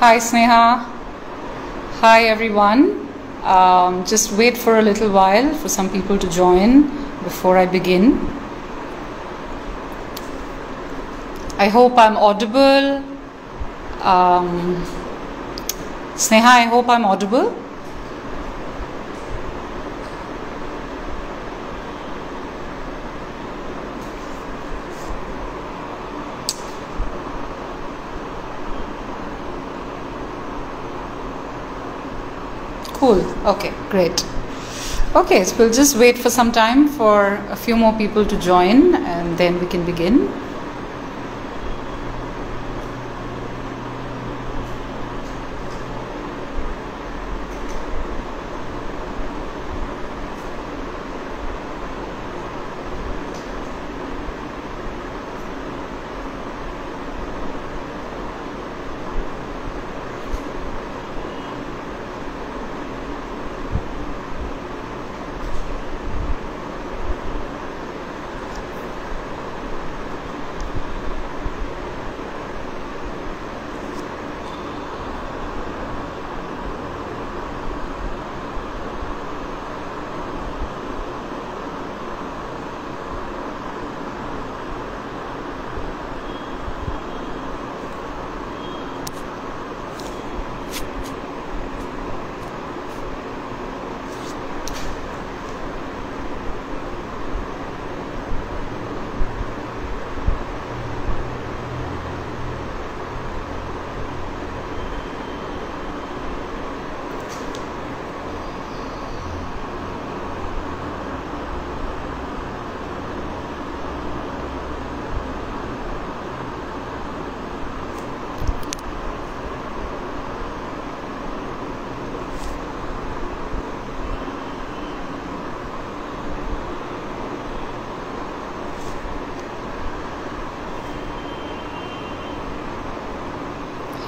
Hi Sneha. Hi everyone. Just wait for a little while for some people to join before I begin. I hope I'm audible. Sneha, I hope I'm audible. Cool. Okay, great. Okay, so we'll just wait for some time for a few more people to join and then we can begin.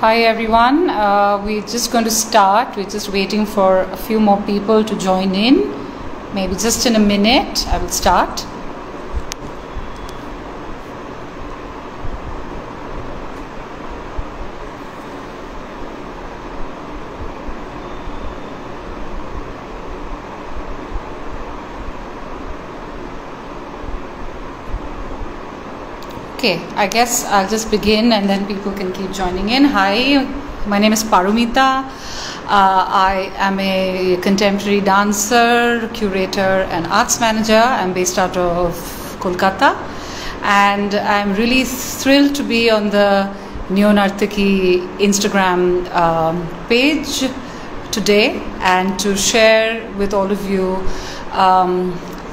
Hi everyone, we're just going to start. We're just waiting for a few more people to join in. Maybe just in a minute I will start. Okay, I guess I'll just begin and then people can keep joining in. Hi, my name is Paramita. I am a contemporary dancer, curator and arts manager. I'm based out of Kolkata and I'm really thrilled to be on the Neo-Nartaki Instagram page today and to share with all of you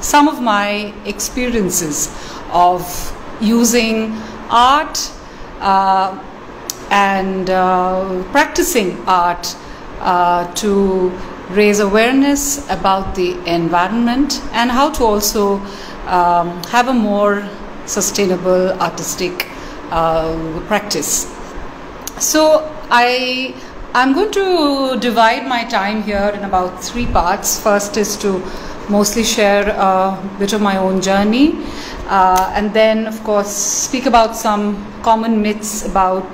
some of my experiences of using art and practicing art to raise awareness about the environment and how to also have a more sustainable artistic practice. So I'm going to divide my time here in about 3 parts. First is to mostly share a bit of my own journey and then of course speak about some common myths about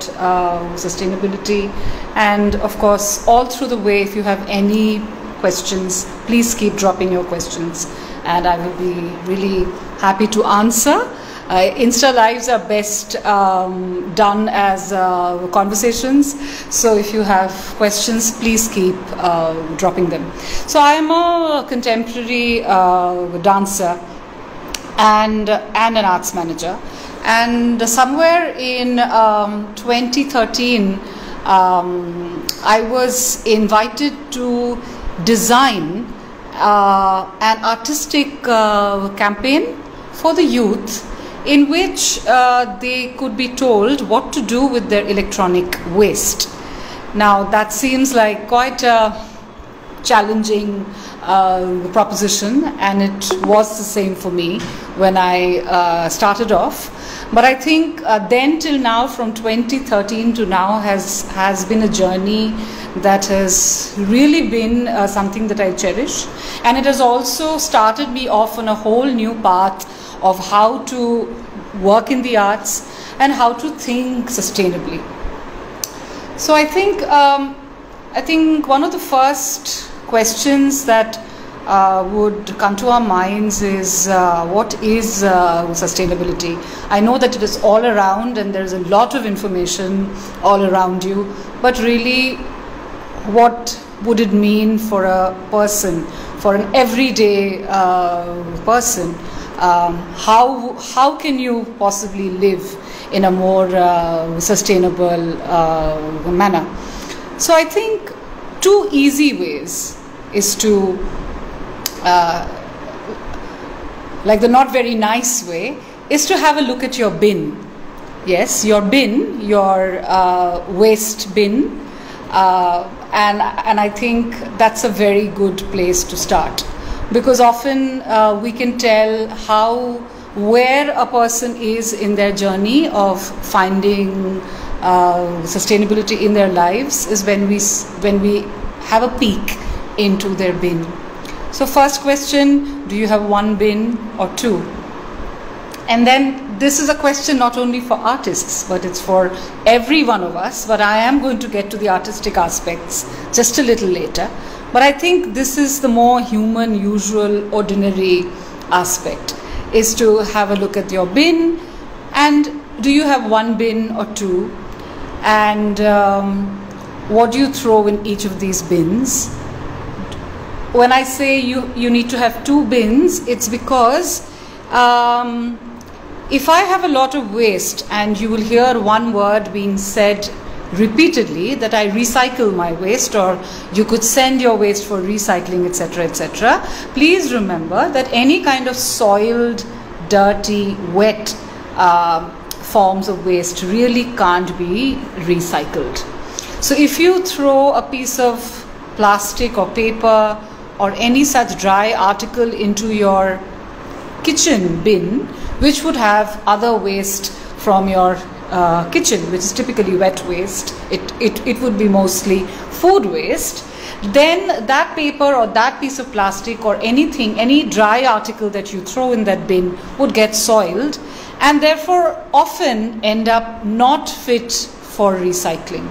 sustainability, and of course all through the way if you have any questions please keep dropping your questions and I will be really happy to answer. Insta lives are best done as conversations, so if you have questions please keep dropping them. So I am a contemporary dancer and an arts manager, and somewhere in 2013 I was invited to design an artistic campaign for the youth in which they could be told what to do with their electronic waste. Now that seems like quite a challenging proposition, and it was the same for me when I started off. But I think then till now, from 2013 to now, has been a journey that has really been something that I cherish, and it has also started me off on a whole new path of how to work in the arts and how to think sustainably. So I think one of the first questions that would come to our minds is what is sustainability? I know that it is all around and there's a lot of information all around you, but really what would it mean for a person, for an everyday person? How can you possibly live in a more sustainable manner? So I think two easy ways is to, like the not very nice way, is to have a look at your bin. Yes, your bin, your waste bin, and I think that's a very good place to start, because often we can tell where a person is in their journey of finding sustainability in their lives is when we have a peek into their bin. So first question, do you have one bin or two? And then this is a question not only for artists, but it's for every one of us. But I am going to get to the artistic aspects just a little later. But I think this is the more human, usual, ordinary aspect, is to have a look at your bin. And do you have one bin or two? And what do you throw in each of these bins? When I say you need to have two bins, it's because if I have a lot of waste, and you will hear one word being said repeatedly, that I recycle my waste, or you could send your waste for recycling, etc., etc., please remember that any kind of soiled, dirty, wet forms of waste really can't be recycled. So if you throw a piece of plastic or paper or any such dry article into your kitchen bin, which would have other waste from your kitchen, which is typically wet waste, it would be mostly food waste, then that paper or that piece of plastic or anything, any dry article that you throw in that bin would get soiled, and therefore often end up not fit for recycling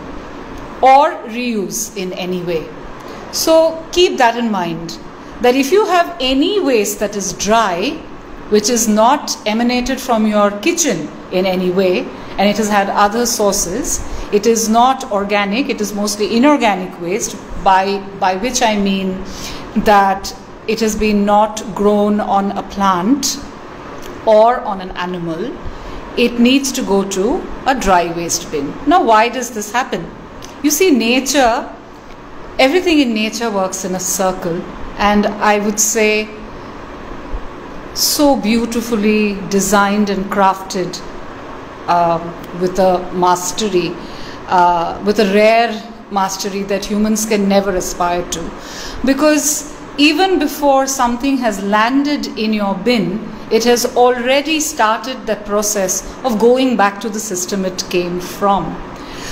or reuse in any way. So keep that in mind, that if you have any waste that is dry, which is not emanated from your kitchen in any way, and it has had other sources, it is not organic, it is mostly inorganic waste, by which I mean that it has been not grown on a plant or on an animal, it needs to go to a dry waste bin. Now, why does this happen? You see, nature, everything in nature works in a circle, and I would say so beautifully designed and crafted with a mastery, with a rare mastery that humans can never aspire to. Because even before something has landed in your bin, it has already started the process of going back to the system it came from.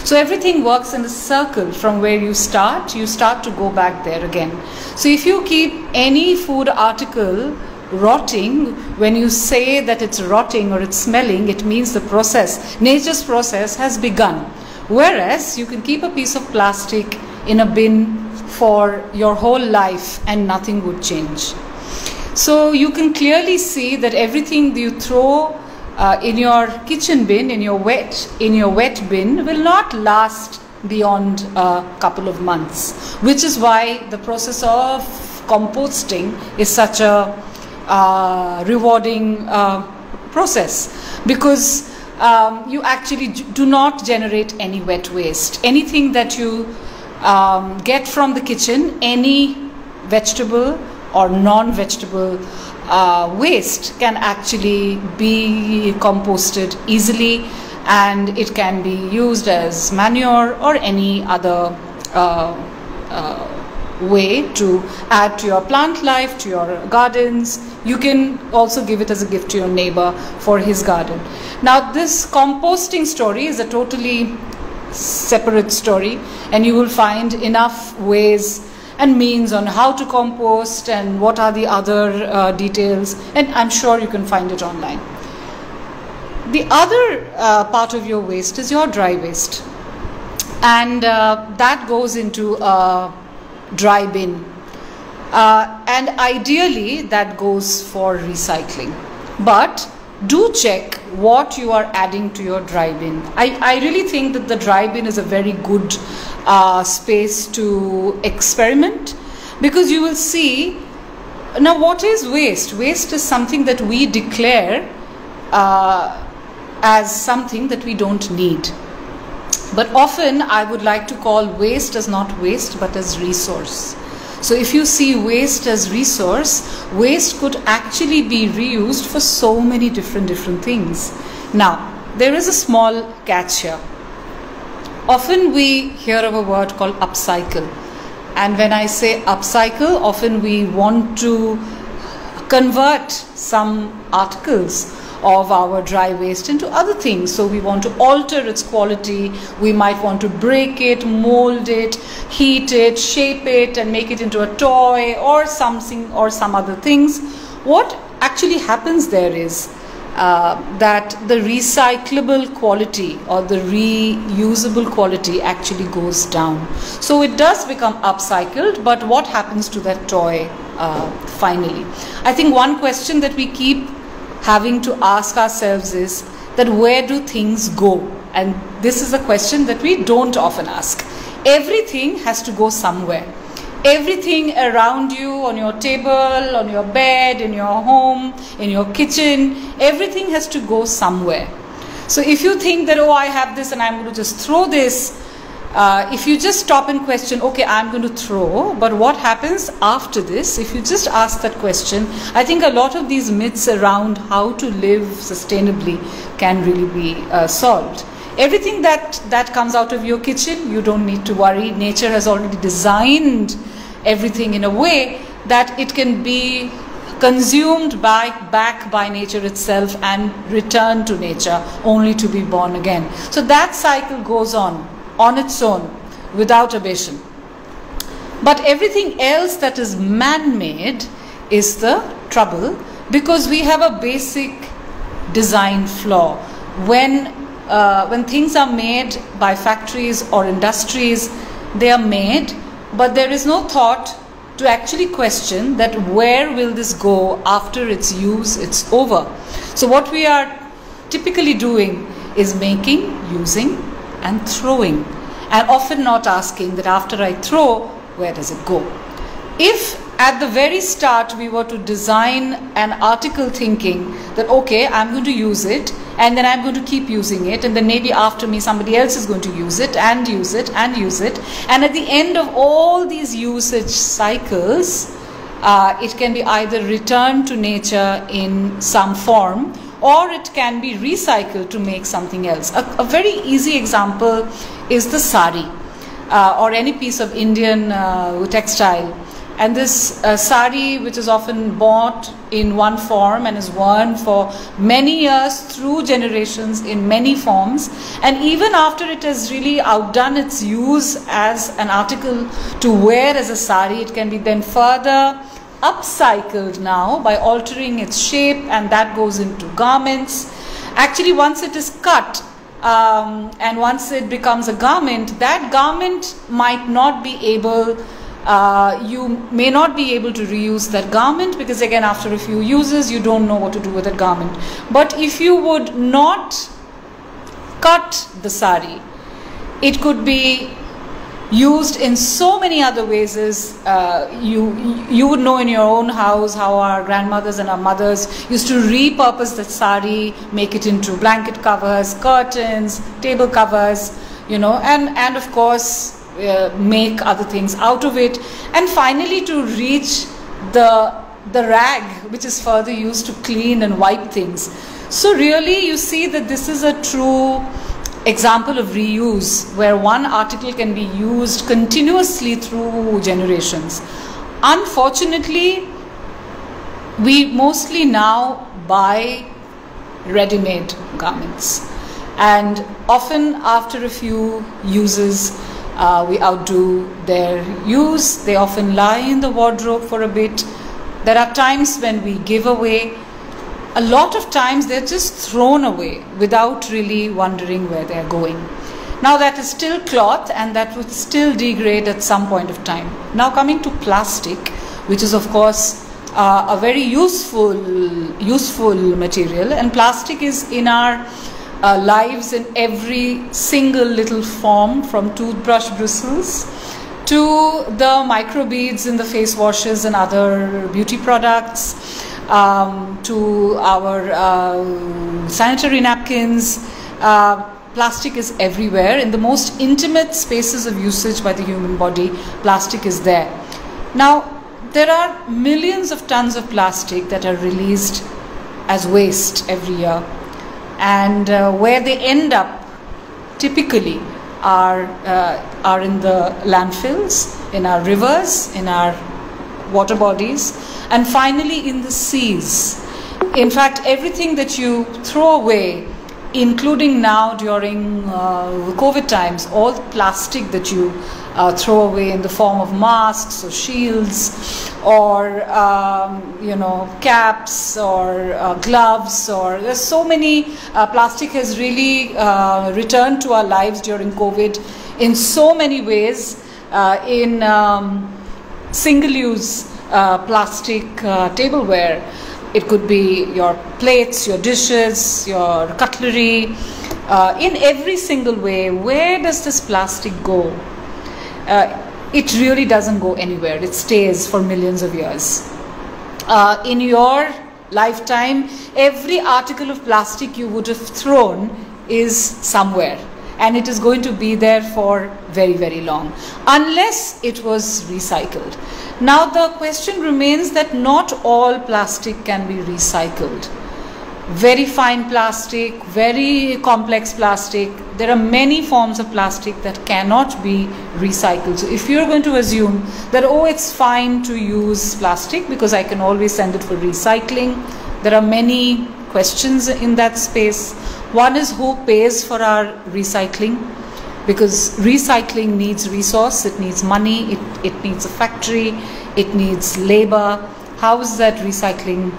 So everything works in a circle. From where you start to go back there again. So if you keep any food article rotting, when you say that it's rotting or it's smelling, it means the process, nature's process has begun. Whereas you can keep a piece of plastic in a bin for your whole life and nothing would change. So you can clearly see that everything you throw in your kitchen bin, in your wet bin, will not last beyond a couple of months, which is why the process of composting is such a rewarding process, because you actually do not generate any wet waste. Anything that you get from the kitchen, any vegetable or non-vegetable waste can actually be composted easily, and it can be used as manure or any other way to add to your plant life, to your gardens. You can also give it as a gift to your neighbor for his garden. Now, this composting story is a totally separate story, and you will find enough ways and means on how to compost and what are the other details, and I'm sure you can find it online. The other part of your waste is your dry waste. and that goes into a dry bin. And ideally that goes for recycling. But do check what you are adding to your dry bin. I really think that the dry bin is a very good space to experiment, because you will see, now what is waste? Waste is something that we declare as something that we don't need. But often I would like to call waste as not waste but as resource. So if you see waste as resource, waste could actually be reused for so many different things. Now, there is a small catch here. Often we hear of a word called upcycle. And when I say upcycle, often we want to convert some articles of our dry waste into other things. So we want to alter its quality. We might want to break it, mold it, heat it, shape it, and make it into a toy or something or some other things. What actually happens there is that the recyclable quality or the reusable quality actually goes down. So it does become upcycled, but what happens to that toy finally? I think one question that we keep having to ask ourselves is that where do things go? And this is a question that we don't often ask. Everything has to go somewhere. Everything around you, on your table, on your bed, in your home, in your kitchen, everything has to go somewhere. So if you think that, oh, I have this and I'm going to just throw this, if you just stop and question, okay, I'm going to throw, but what happens after this? If you just ask that question, I think a lot of these myths around how to live sustainably can really be solved. Everything that comes out of your kitchen, you don't need to worry. Nature has already designed everything in a way that it can be consumed back by nature itself and returned to nature only to be born again. So that cycle goes on its own without abasion. But everything else that is man-made is the trouble, because we have a basic design flaw. When things are made by factories or industries, they are made, but there is no thought to actually question that where will this go after its use, it's over. So what we are typically doing is making, using and throwing, and often not asking that after I throw, where does it go? If at the very start we were to design an article thinking that, okay, I'm going to use it and then I'm going to keep using it, and then maybe after me somebody else is going to use it and use it and use it, and at the end of all these usage cycles, it can be either returned to nature in some form or it can be recycled to make something else. A very easy example is the sari or any piece of Indian textile. And this sari, which is often bought in one form and is worn for many years through generations in many forms, and even after it has really outdone its use as an article to wear as a sari, it can be then further upcycled now by altering its shape, and that goes into garments. Actually, once it is cut and once it becomes a garment, that garment might not be able you may not be able to reuse that garment, because again after a few uses you don't know what to do with that garment. But if you would not cut the sari, it could be used in so many other ways. As you would know in your own house how our grandmothers and our mothers used to repurpose the sari, make it into blanket covers, curtains, table covers, and of course make other things out of it, and finally to reach the rag, which is further used to clean and wipe things. So really you see that this is a true example of reuse, where one article can be used continuously through generations. Unfortunately, we mostly now buy ready-made garments, and often after a few uses we outdo their use. They often lie in the wardrobe for a bit. There are times when we give away. A lot of times they're just thrown away without really wondering where they're going. Now that is still cloth, and that would still degrade at some point of time. Now coming to plastic, which is of course a very useful material, and plastic is in our lives in every single little form, from toothbrush bristles to the microbeads in the face washes and other beauty products, to our sanitary napkins. Plastic is everywhere. In the most intimate spaces of usage by the human body, plastic is there. Now, there are millions of tons of plastic that are released as waste every year, and where they end up typically are in the landfills, in our rivers, in our water bodies, and finally in the seas. In fact, everything that you throw away, including now during COVID times, all the plastic that you throw away in the form of masks or shields or caps or gloves, or there's so many. Plastic has really returned to our lives during COVID in so many ways, in single-use plastic tableware. It could be your plates, your dishes, your cutlery, in every single way. Where does this plastic go? It really doesn't go anywhere. It stays for millions of years. In your lifetime, every article of plastic you would have thrown is somewhere, and it is going to be there for very, very long, unless it was recycled. Now the question remains that not all plastic can be recycled. Very fine plastic, very complex plastic. There are many forms of plastic that cannot be recycled. So if you're going to assume that, oh, it's fine to use plastic because I can always send it for recycling, there are many questions in that space. One is, who pays for our recycling? Because recycling needs resource, it needs money, it needs a factory, it needs labor. How is that recycling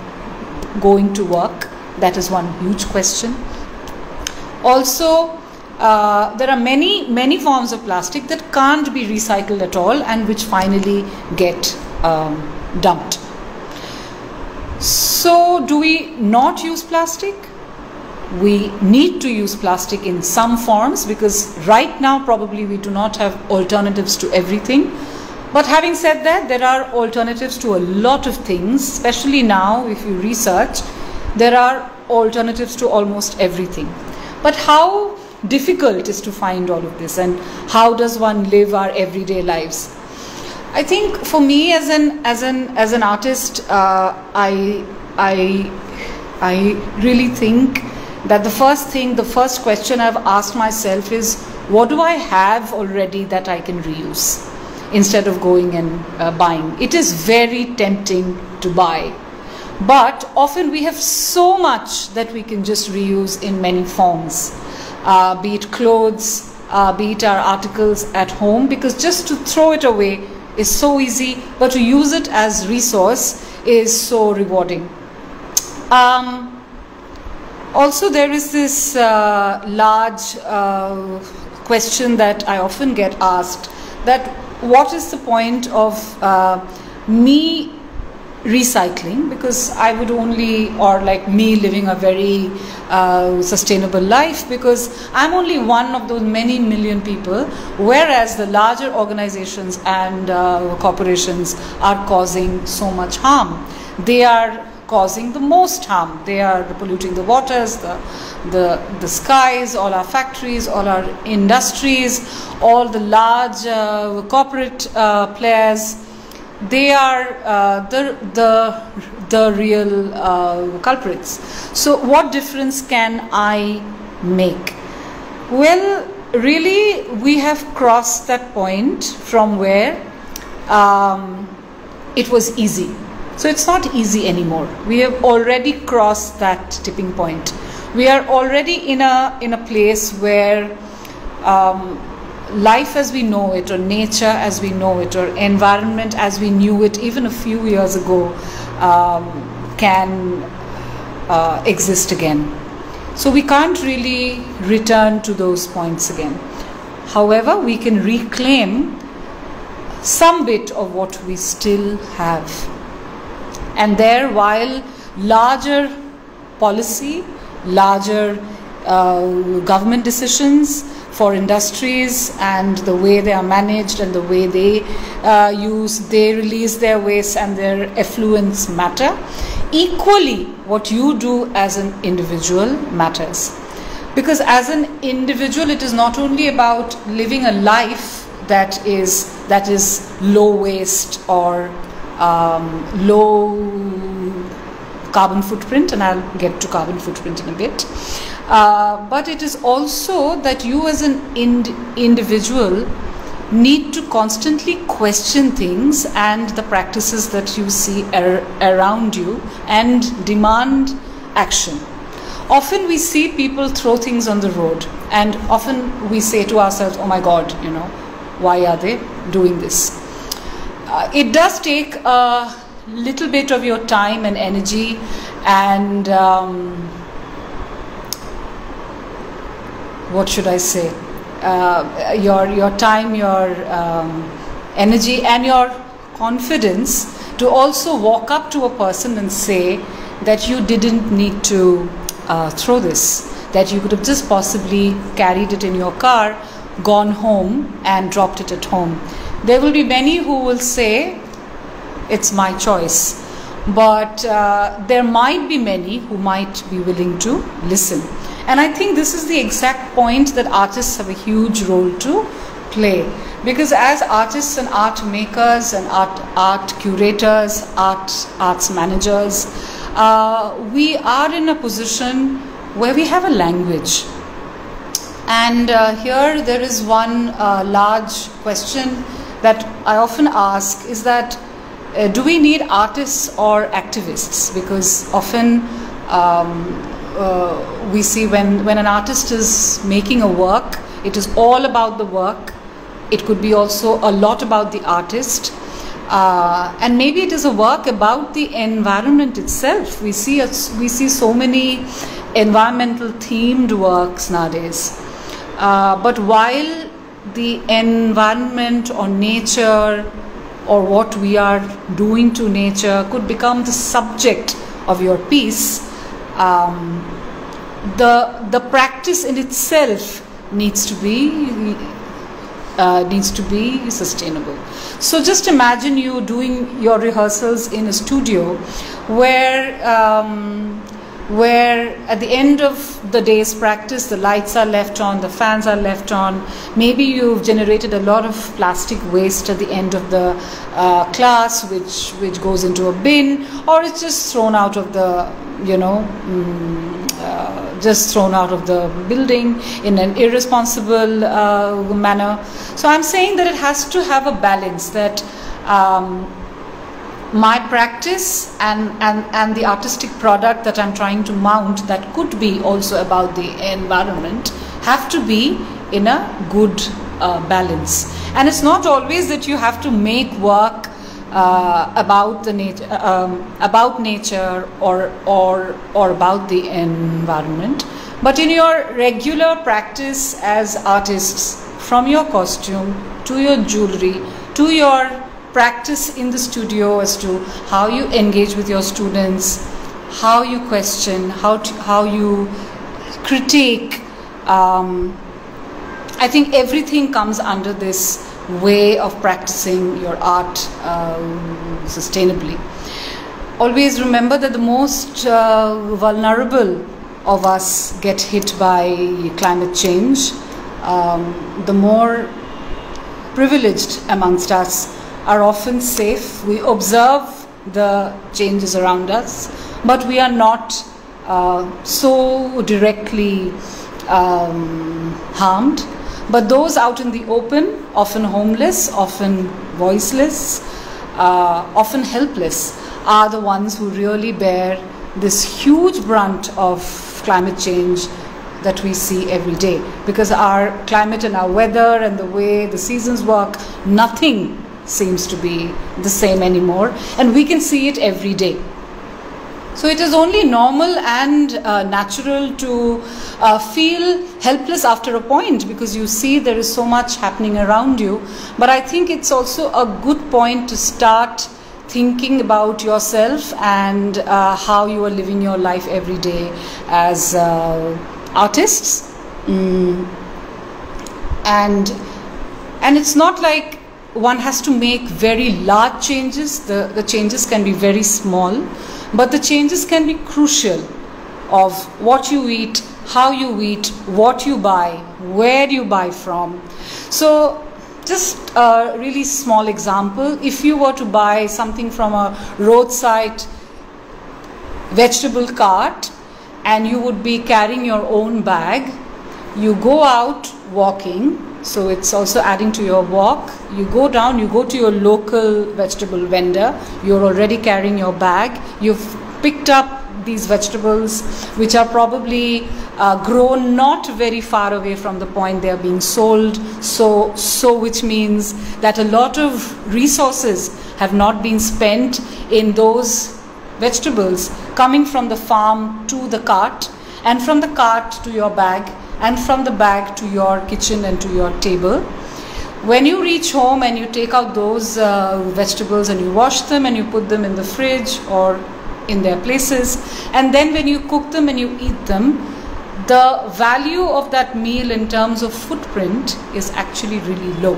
going to work? That is one huge question. Also, there are many forms of plastic that can't be recycled at all, and which finally get dumped. So, do we not use plastic? We need to use plastic in some forms, because right now probably we do not have alternatives to everything. But having said that, there are alternatives to a lot of things, especially now if you research. There are alternatives to almost everything. But how difficult is to find all of this, and how does one live our everyday lives? I think for me as an artist, I really think that the first question I've asked myself is, what do I have already that I can reuse, instead of going and buying? It is very tempting to buy, but often we have so much that we can just reuse in many forms, be it clothes, be it our articles at home, because just to throw it away is so easy, but to use it as resource is so rewarding. Also, there is this large question that I often get asked, that what is the point of me recycling, because I would only, or like me living a very sustainable life, because I'm only one of those many million people, whereas the larger organizations and corporations are causing so much harm. They are causing the most harm. They are polluting the waters, the skies, all our factories, all our industries, all the large corporate players. They are the real culprits. So what difference can I make? Well, really, we have crossed that point from where it was easy. So it's not easy anymore. We have already crossed that tipping point. We are already in a place where life as we know it, or nature as we know it, or environment as we knew it even a few years ago can exist again. So we can't really return to those points again. However, we can reclaim some bit of what we still have. And there, while larger policy, larger government decisions for industries and the way they are managed and the way they release their waste and their effluents matter, equally what you do as an individual matters. Because as an individual, it is not only about living a life that is low waste or low carbon footprint, and I'll get to carbon footprint in a bit, but it is also that you as an individual need to constantly question things and the practices that you see around you and demand action. Often we see people throw things on the road, and often we say to ourselves, oh my God, why are they doing this? It does take a little bit of your time and energy and what should I say? Your time, your energy and your confidence to also walk up to a person and say that you didn't need to throw this, that you could have just possibly carried it in your car, gone home and dropped it at home. There will be many who will say it's my choice, but there might be many who might be willing to listen. And I think this is the exact point that artists have a huge role to play, because as artists and art makers and art curators, arts managers, we are in a position where we have a language. And here there is one large question that I often ask, is that do we need artists or activists? Because often we see when an artist is making a work, it is all about the work. It could be also a lot about the artist. And maybe it is a work about the environment itself. We see so many environmental themed works nowadays. But while the environment or nature or what we are doing to nature could become the subject of your piece, the practice in itself needs to be sustainable. So just imagine you doing your rehearsals in a studio where at the end of the day's practice the lights are left on, the fans are left on, maybe you've generated a lot of plastic waste at the end of the class which goes into a bin, or it's just thrown out of the just thrown out of the building in an irresponsible manner. So I'm saying that it has to have a balance, that my practice and the artistic product that I'm trying to mount, that could be also about the environment, have to be in a good balance. And it's not always that you have to make work about nature or about the environment, but in your regular practice as artists, from your costume to your jewelry to your practice in the studio as to how you engage with your students, how you question, how you critique. I think everything comes under this way of practicing your art sustainably. Always remember that the most vulnerable of us get hit by climate change. The more privileged amongst us are often safe. We observe the changes around us, but we are not so directly harmed. But those out in the open, often homeless, often voiceless, often helpless, are the ones who really bear this huge brunt of climate change that we see every day. Because our climate and our weather and the way the seasons work, nothing seems to be the same anymore, and we can see it every day. So it is only normal and natural to feel helpless after a point, because you see there is so much happening around you. But I think it's also a good point to start thinking about yourself and how you are living your life every day as artists. And it's not like one has to make very large changes. The changes can be very small, but the changes can be crucial of what you eat, how you eat, what you buy, where you buy from. So just a really small example, if you were to buy something from a roadside vegetable cart and you would be carrying your own bag, you go out walking, so it's also adding to your walk. You go down, you go to your local vegetable vendor, you're already carrying your bag, you've picked up these vegetables which are probably grown not very far away from the point they are being sold, so which means that a lot of resources have not been spent in those vegetables coming from the farm to the cart, and from the cart to your bag, and from the bag to your kitchen and to your table. When you reach home and you take out those vegetables and you wash them and you put them in the fridge or in their places, and then when you cook them and you eat them, the value of that meal in terms of footprint is actually really low,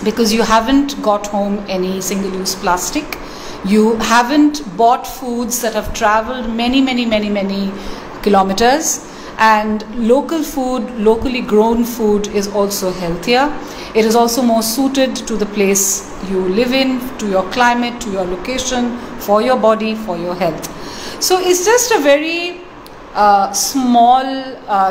because you haven't got home any single-use plastic, you haven't bought foods that have traveled many kilometers. And local food, locally grown food is also healthier. It is also more suited to the place you live in, to your climate, to your location, for your body, for your health. So it's just a very small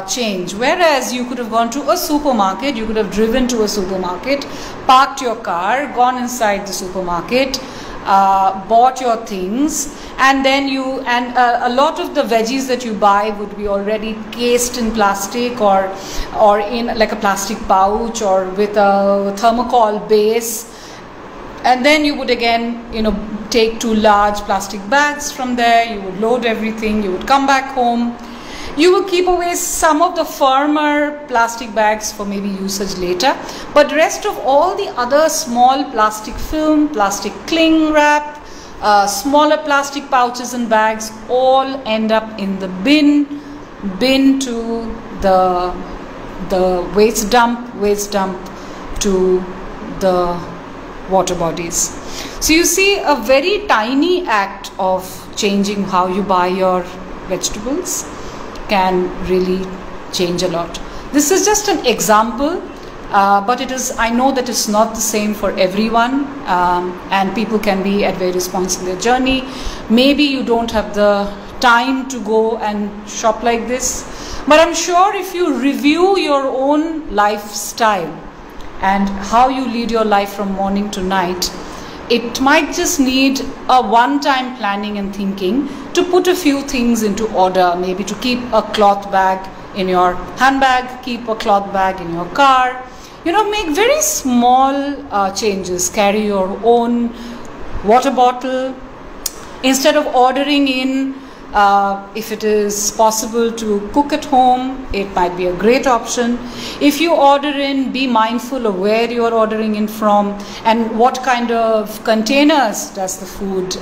change. Whereas you could have gone to a supermarket, you could have driven to a supermarket, parked your car, gone inside the supermarket, bought your things, and then a lot of the veggies that you buy would be already cased in plastic or in like a plastic pouch or with a thermocol base, and then you would again take 2 large plastic bags from there, you would load everything, you would come back home. You will keep away some of the firmer plastic bags for maybe usage later, but rest of all the other small plastic film, plastic cling wrap, smaller plastic pouches and bags all end up in the bin to the waste dump to the water bodies. So you see, a very tiny act of changing how you buy your vegetables can really change a lot. This is just an example, but I know that it's not the same for everyone, and people can be at various points in their journey. Maybe you don't have the time to go and shop like this, but I'm sure if you review your own lifestyle and how you lead your life from morning to night, it might just need a one-time planning and thinking to put a few things into order, maybe to keep a cloth bag in your handbag, keep a cloth bag in your car, make very small changes. Carry your own water bottle. Instead of ordering in, if it is possible to cook at home, it might be a great option. If you order in, be mindful of where you are ordering in from and what kind of containers does the food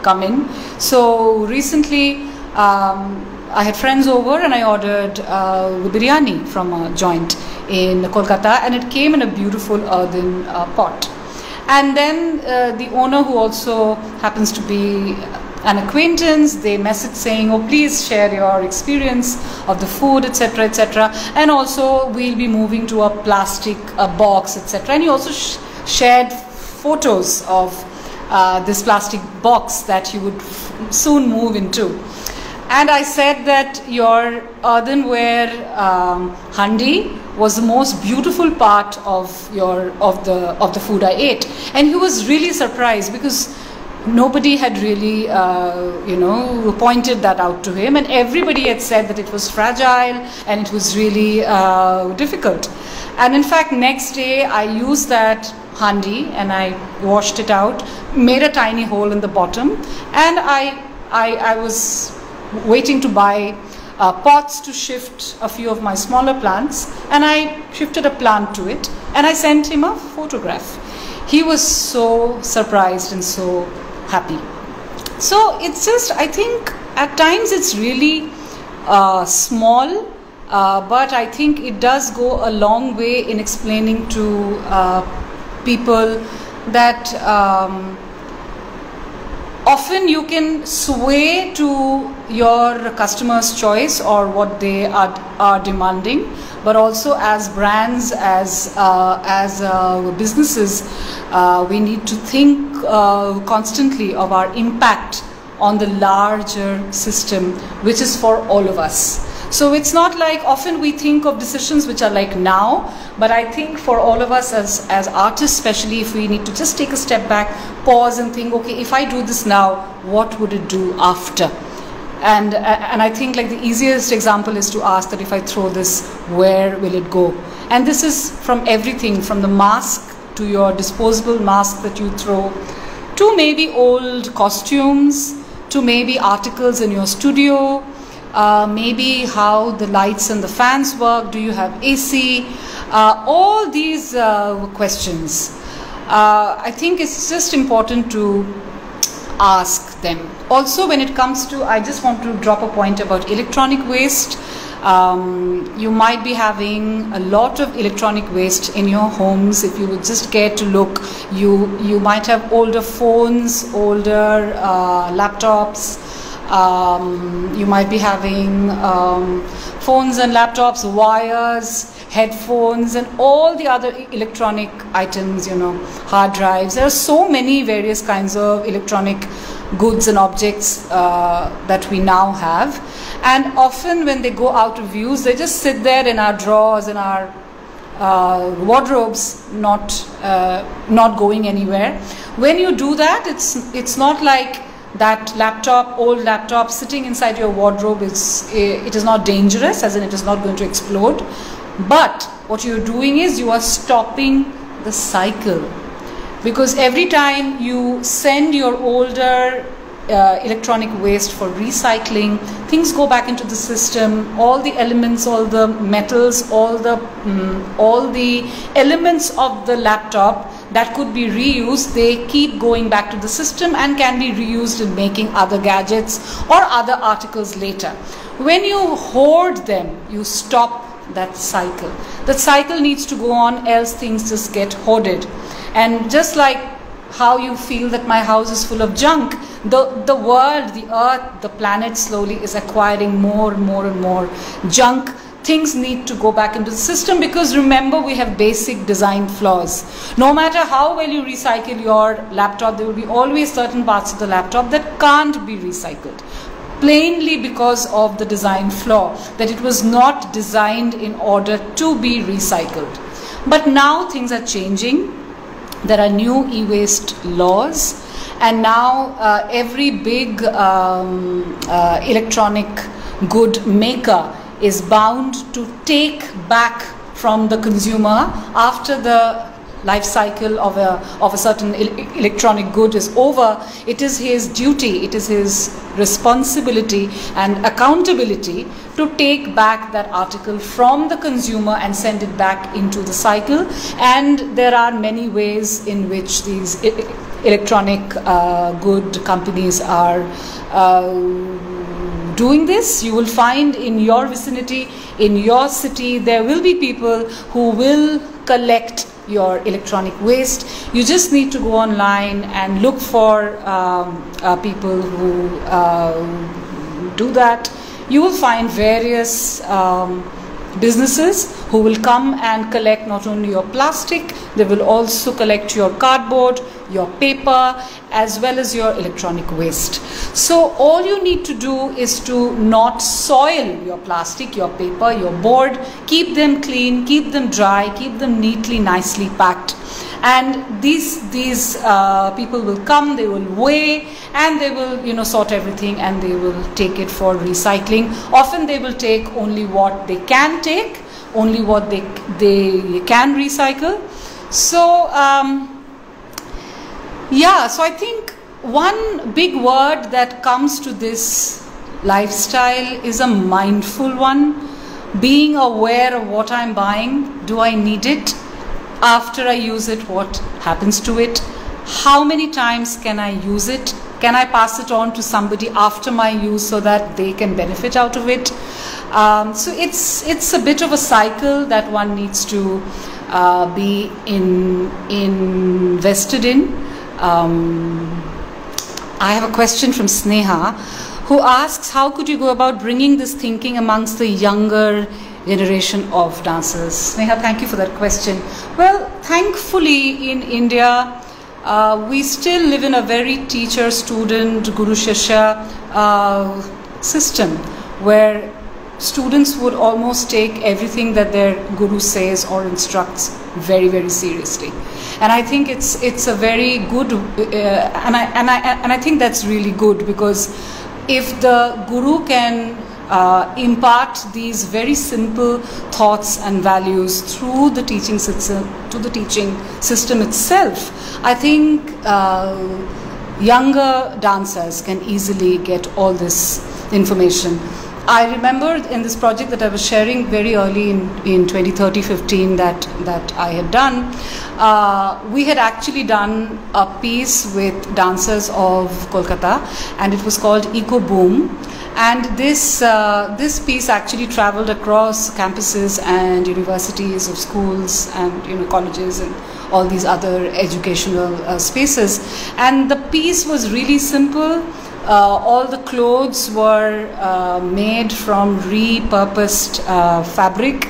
come in. So recently I had friends over and I ordered biryani from a joint in Kolkata, and it came in a beautiful earthen pot. And then the owner, who also happens to be an acquaintance, they messaged saying, oh, please share your experience of the food, etc., etc. And also we'll be moving to a plastic box, etc. And he also shared photos of this plastic box that you would soon move into. And I said that your earthenware handi was the most beautiful part of the food I ate. And he was really surprised because nobody had really pointed that out to him, and everybody had said that it was fragile and it was really difficult. And in fact, next day I used that handi and I washed it out, made a tiny hole in the bottom, and I was waiting to buy pots to shift a few of my smaller plants, and I shifted a plant to it and I sent him a photograph. He was so surprised and so happy. So it's just, I think at times it's really small, but I think it does go a long way in explaining to people that often you can sway to your customer's choice or what they are demanding, but also as brands, as businesses, we need to think constantly of our impact on the larger system, which is for all of us. So it's not like often we think of decisions which are like now, but I think for all of us as artists, especially, if we need to just take a step back, pause and think, okay, if I do this now, what would it do after? And I think like the easiest example is to ask that if I throw this, where will it go? And this is from everything, from the mask to your disposable mask that you throw, to maybe old costumes, to maybe articles in your studio, maybe how the lights and the fans work, do you have AC, all these questions. I think it's just important to ask them. Also, when it comes to, I just want to drop a point about electronic waste. You might be having a lot of electronic waste in your homes. If you would just care to look, you might have older phones, older laptops. You might be having phones and laptops, wires, headphones, and all the other electronic items, hard drives. There are so many various kinds of electronic goods and objects that we now have. And often when they go out of use, they just sit there in our drawers, in our wardrobes, not going anywhere. When you do that, it's not like that old laptop sitting inside your wardrobe it is not dangerous, as in it is not going to explode. But what you're doing is you are stopping the cycle, because every time you send your older electronic waste for recycling, things go back into the system. All the elements, all the metals, all the elements of the laptop that could be reused, they keep going back to the system and can be reused in making other gadgets or other articles later. When you hoard them, you stop that cycle. That cycle needs to go on, else things just get hoarded. And just like how you feel that my house is full of junk, the world, the earth, the planet slowly is acquiring more and more and more junk. Things need to go back into the system, because remember, we have basic design flaws. No matter how well you recycle your laptop, there will be always certain parts of the laptop that can't be recycled, plainly because of the design flaw, that it was not designed in order to be recycled. But now things are changing. There are new e-waste laws, and now every big electronic good maker is bound to take back from the consumer, after the life cycle of a certain electronic good is over. It is his duty, it is his responsibility and accountability to take back that article from the consumer and send it back into the cycle. And there are many ways in which these electronic good companies are doing this. You will find in your vicinity, in your city, there will be people who will collect your electronic waste. You just need to go online and look for people who do that. You will find various businesses who will come and collect not only your plastic, they will also collect your cardboard, your paper, as well as your electronic waste. So all you need to do is to not soil your plastic, your paper, your board. Keep them clean, keep them dry, keep them neatly, nicely packed. And these people will come, they will weigh, and they will sort everything, and they will take it for recycling. Often they will take only what they can take, only what they can recycle. So Yeah, so I think one big word that comes to this lifestyle is a mindful one. Being aware of what I'm buying. Do I need it? After I use it, what happens to it? How many times can I use it? Can I pass it on to somebody after my use so that they can benefit out of it? So it's a bit of a cycle that one needs to be invested in. I have a question from Sneha, who asks, how could you go about bringing this thinking amongst the younger generation of dancers? Sneha, thank you for that question. Well, thankfully in India, we still live in a very teacher-student, guru-shishya system, where students would almost take everything that their guru says or instructs very, very seriously. And I think it's a very good, and I think that's really good, because if the guru can impart these very simple thoughts and values through the teaching system, itself, I think younger dancers can easily get all this information. I remember in this project that I was sharing very early in 2013-15 that I had done, we had actually done a piece with dancers of Kolkata, and it was called Eco Boom. And this piece actually traveled across campuses and universities of schools and colleges and all these other educational spaces. And the piece was really simple. All the clothes were made from repurposed fabric.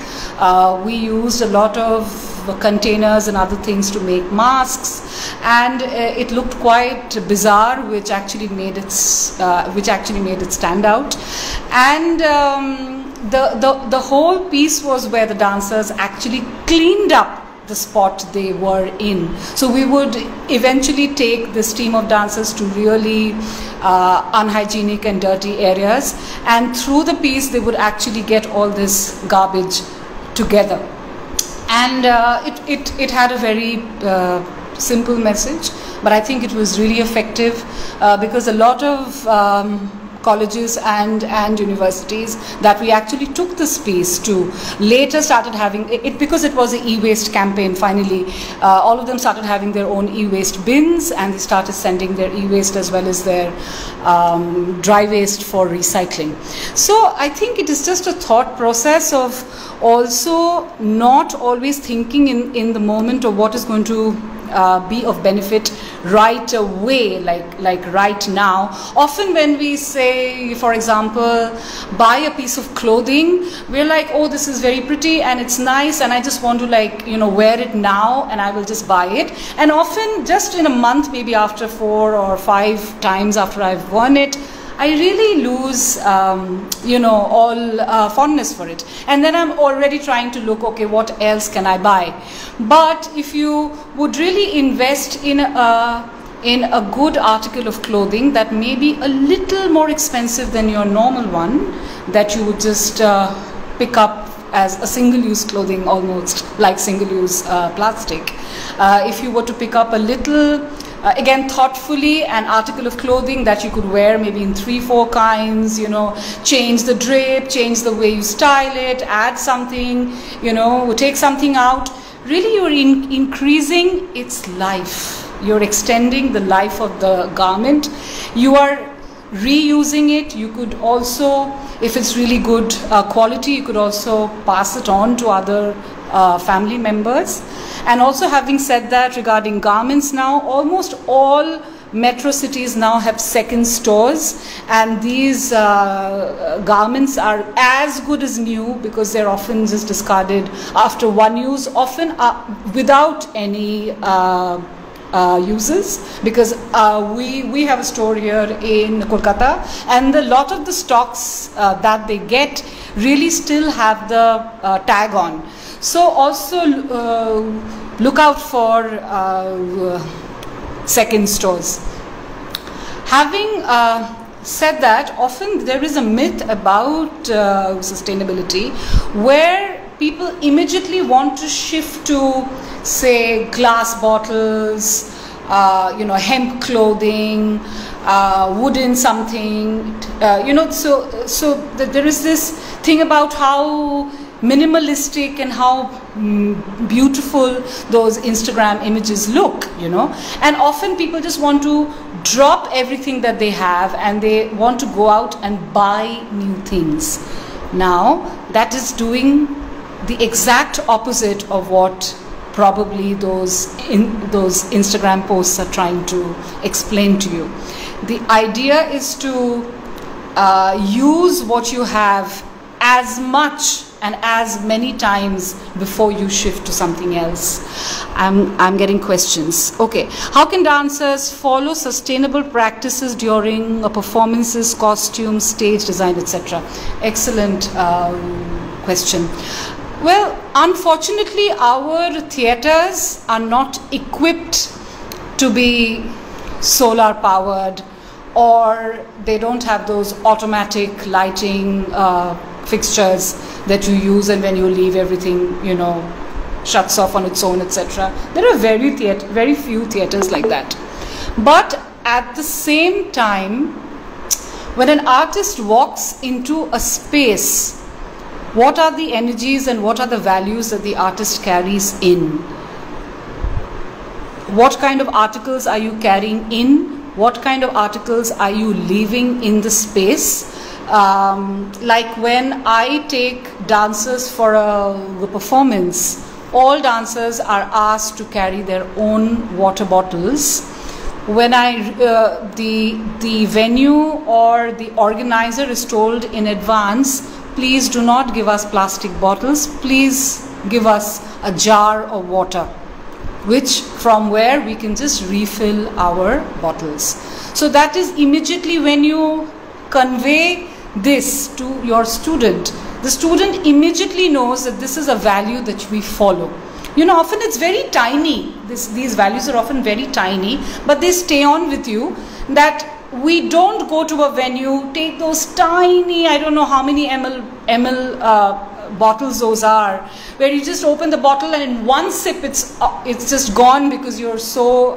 We used a lot of containers and other things to make masks, and it looked quite bizarre, which actually made it stand out. And the whole piece was where the dancers actually cleaned up the spot they were in. So we would eventually take this team of dancers to really unhygienic and dirty areas, and through the piece they would actually get all this garbage together. And it had a very simple message, but I think it was really effective, because a lot of colleges and universities that we actually took this piece to later started having it, because it was an e-waste campaign. Finally, all of them started having their own e-waste bins, and they started sending their e-waste as well as their dry waste for recycling. So I think it is just a thought process of also not always thinking in the moment of what is going to be of benefit right away, like right now. Often when we say, for example, buy a piece of clothing, we're like, oh, this is very pretty and it's nice and I just want to wear it now, and I will just buy it. And often just in a month, maybe after 4 or 5 times after I've worn it, I really lose, all fondness for it. And then I'm already trying to look, okay, what else can I buy? But if you would really invest in a good article of clothing that may be a little more expensive than your normal one, that you would just pick up as a single-use clothing, almost like single-use plastic. If you were to pick up a little, again thoughtfully, an article of clothing that you could wear maybe in 3-4 kinds, change the drape, change the way you style it, add something, take something out. Really, you're increasing its life. You're extending the life of the garment. You are reusing it. You could also, if it's really good quality, you could also pass it on to other family members. And also, having said that, regarding garments now, almost all metro cities now have second stores, and these garments are as good as new, because they're often just discarded after one use, often without any uses, because we have a store here in Kolkata, and a lot of the stocks that they get really still have the tag on. So also look out for second stores. Having said that, often there is a myth about sustainability, where people immediately want to shift to, say, glass bottles, hemp clothing, wooden something, so there is this thing about how minimalistic and how beautiful those Instagram images look, and often people just want to drop everything that they have and they want to go out and buy new things. Now that is doing the exact opposite of what probably those Instagram posts are trying to explain to you. The idea is to use what you have as much and as many times before you shift to something else. I'm getting questions. Okay, how can dancers follow sustainable practices during performances, costumes, stage design, etc.? Excellent question. Well, unfortunately, our theatres are not equipped to be solar powered, or they don't have those automatic lighting fixtures that you use, and when you leave everything shuts off on its own, etc. There are very few theatres like that. But at the same time, when an artist walks into a space, what are the energies and what are the values that the artist carries in? What kind of articles are you carrying in? What kind of articles are you leaving in the space? Like when I take dancers for a performance, all dancers are asked to carry their own water bottles. When the venue or the organizer is told in advance, please do not give us plastic bottles, please give us a jar of water, from where we can just refill our bottles. So that is immediately when you convey this to your student, the student immediately knows that this is a value that we follow. Often it's very tiny. These values are often very tiny, but they stay on with you, that we don't go to a venue, take those tiny, I don't know how many ml bottles those are, where you just open the bottle and in one sip it's just gone, because you're so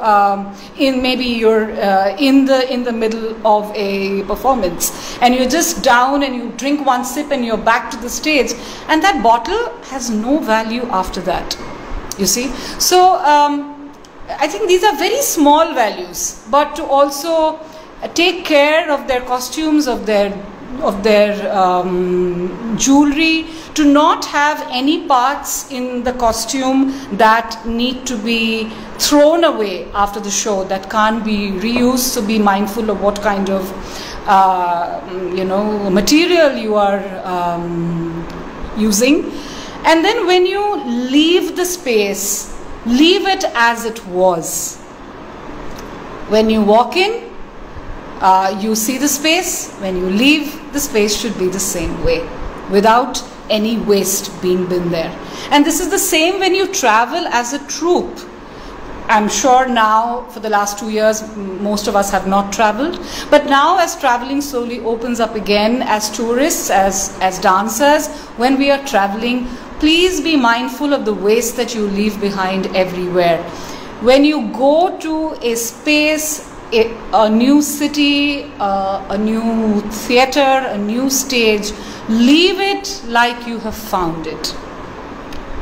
in the middle of a performance, and you're just down and you drink one sip and you're back to the stage, and that bottle has no value after that, you see. So I think these are very small values, but to also take care of their costumes, of their jewelry, to not have any parts in the costume that need to be thrown away after the show, that can't be reused. So be mindful of what kind of material you are using. And then when you leave the space, leave it as it was. When you walk in, you see the space. When you leave, the space should be the same way, without any waste being there. And this is the same when you travel as a troupe. I'm sure now, for the last 2 years, most of us have not traveled. But now, as traveling slowly opens up again, as tourists, as dancers, when we are traveling, please be mindful of the waste that you leave behind everywhere. When you go to a space, a new city, a new theater, a new stage, leave it like you have found it.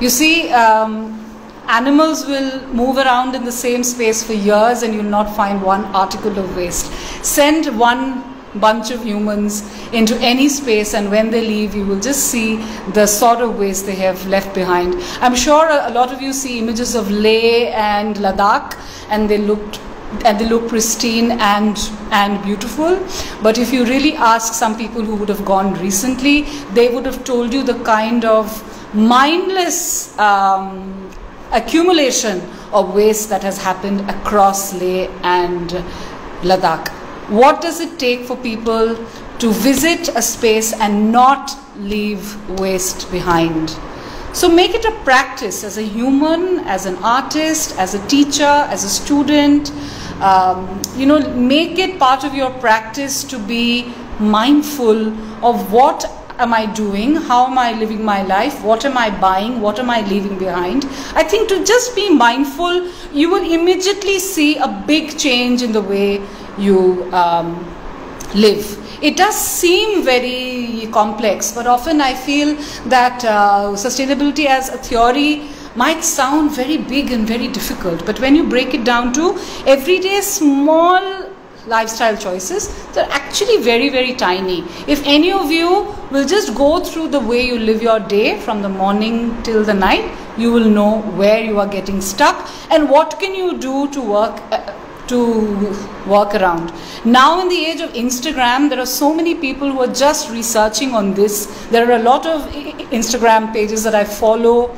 You see, animals will move around in the same space for years and you'll not find one article of waste. Send one bunch of humans into any space, and when they leave, you will just see the sort of waste they have left behind. I'm sure a lot of you see images of Leh and Ladakh, and they look pristine and beautiful. But if you really ask some people who would have gone recently, they would have told you the kind of mindless accumulation of waste that has happened across Leh and Ladakh. What does it take for people to visit a space and not leave waste behind? So make it a practice as a human, as an artist, as a teacher, as a student. Make it part of your practice to be mindful of what am I doing? How am I living my life? What am I buying? What am I leaving behind? I think to just be mindful, you will immediately see a big change in the way you live. It does seem very complex, but often I feel that sustainability as a theory might sound very big and very difficult, but when you break it down to everyday small lifestyle choices, they're actually very, very tiny. If any of you will just go through the way you live your day from the morning till the night, you will know where you are getting stuck and what can you do to work around. Now in the age of Instagram, there are so many people who are just researching on this. There are a lot of Instagram pages that I follow,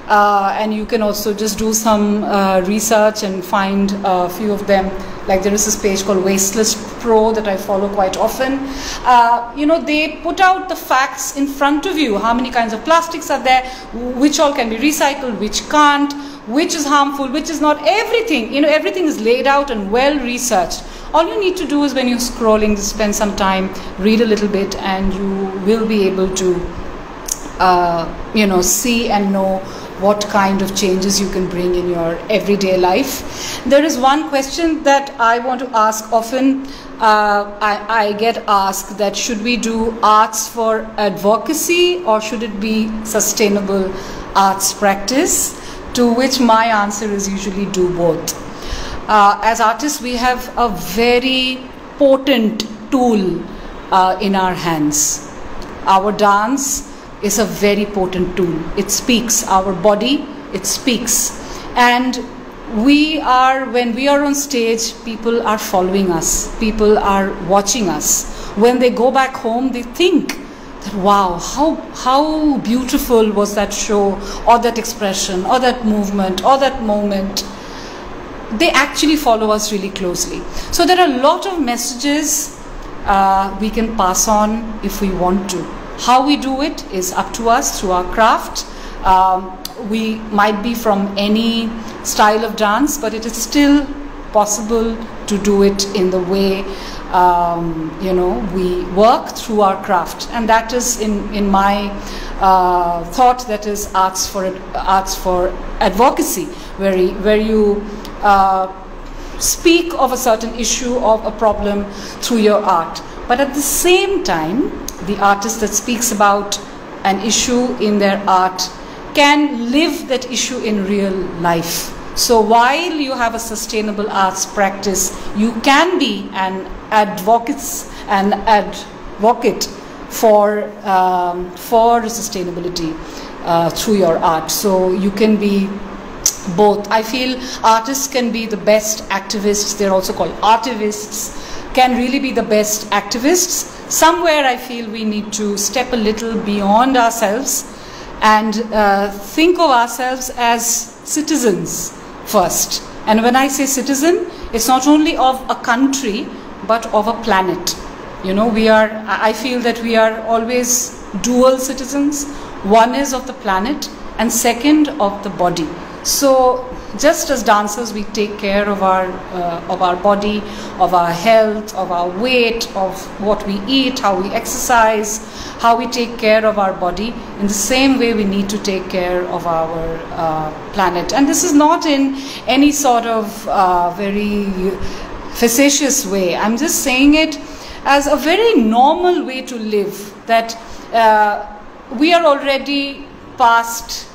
and you can also just do some research and find a few of them. Like there is this page called Wasteless Pro that I follow quite often. They put out the facts in front of you. How many kinds of plastics are there? Which all can be recycled, which can't, which is harmful, which is not. Everything, everything is laid out and well researched. All you need to do is when you're scrolling, just spend some time, read a little bit, and you will be able to, see and know what kind of changes you can bring in your everyday life. There is one question that I want to ask often. I get asked that should we do arts for advocacy or should it be sustainable arts practice? To which my answer is usually do both. As artists, we have a very potent tool in our hands. Our dance is a very potent tool. It speaks. Our body, it speaks. And when we are on stage, people are following us. People are watching us. When they go back home, they think that, wow, how beautiful was that show, or that expression, or that movement, or that moment. They actually follow us really closely. So there are a lot of messages we can pass on if we want to. How we do it is up to us through our craft. We might be from any style of dance, but it is still possible to do it in the way we work through our craft, and that is in my thought, that is arts for advocacy, where you speak of a certain issue, of a problem through your art. But at the same time, the artist that speaks about an issue in their art can live that issue in real life. So while you have a sustainable arts practice, you can be an advocate for sustainability through your art. So you can be both. I feel artists can be the best activists. They're also called artivists. Can really be the best activists. Somewhere I feel we need to step a little beyond ourselves and think of ourselves as citizens first. And when I say citizen, it's not only of a country, but of a planet. I feel that we are always dual citizens. One is of the planet and second of the body. So just as dancers, we take care of our body, of our health, of our weight, of what we eat, how we exercise, how we take care of our body. In the same way, we need to take care of our planet. And this is not in any sort of very facetious way. I'm just saying it as a very normal way to live, that we are already past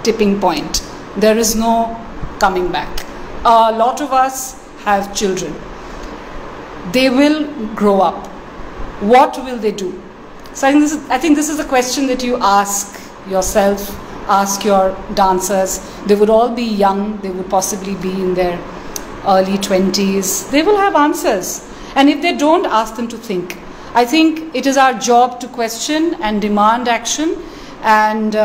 tipping point. There is no coming back. A lot of us have children. They will grow up. What will they do? So I think this is a question that you ask yourself, ask your dancers. They would all be young. They would possibly be in their early 20s. They will have answers. And if they don't, ask them to think. I think it is our job to question and demand action, and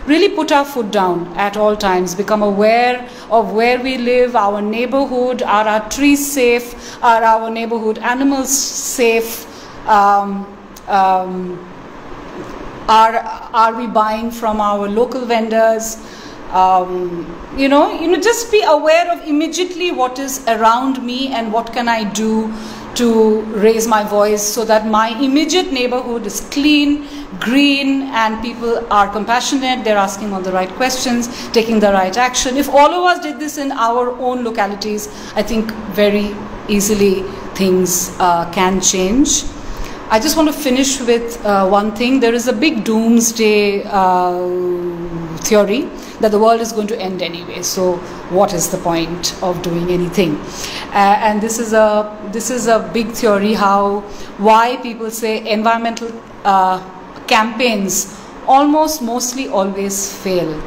really put our foot down at all times, become aware of where we live, our neighborhood, are our trees safe, are our neighborhood animals safe, are we buying from our local vendors, just be aware of immediately what is around me and what can I do to raise my voice so that my immediate neighborhood is clean, green, and people are compassionate, they're asking all the right questions, taking the right action. If all of us did this in our own localities, I think very easily things can change. I just want to finish with one thing. There is a big doomsday theory that the world is going to end anyway, so what is the point of doing anything? And this is a big theory, why people say environmental campaigns mostly always fail.